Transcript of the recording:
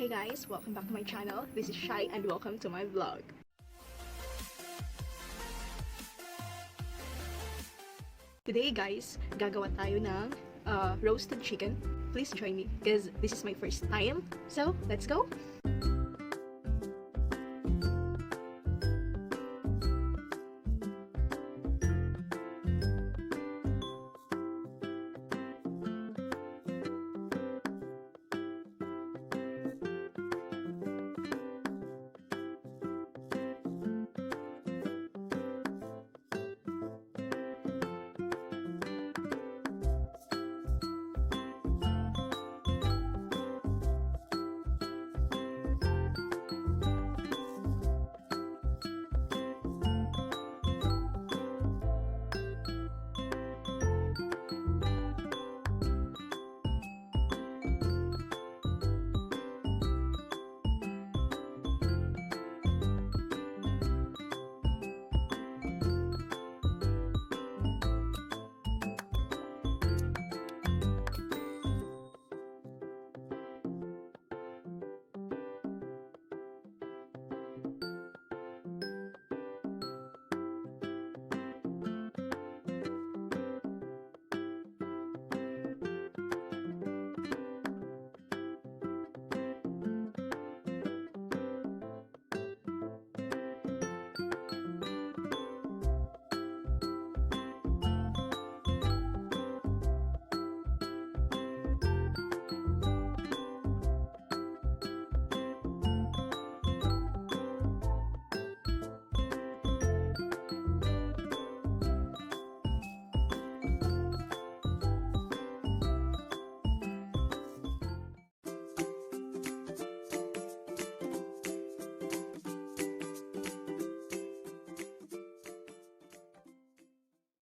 Hey guys, welcome back to my channel. This is Shai and welcome to my vlog. Today guys, gagawa tayo ng roasted chicken. Please join me because this is my first time. So, let's go!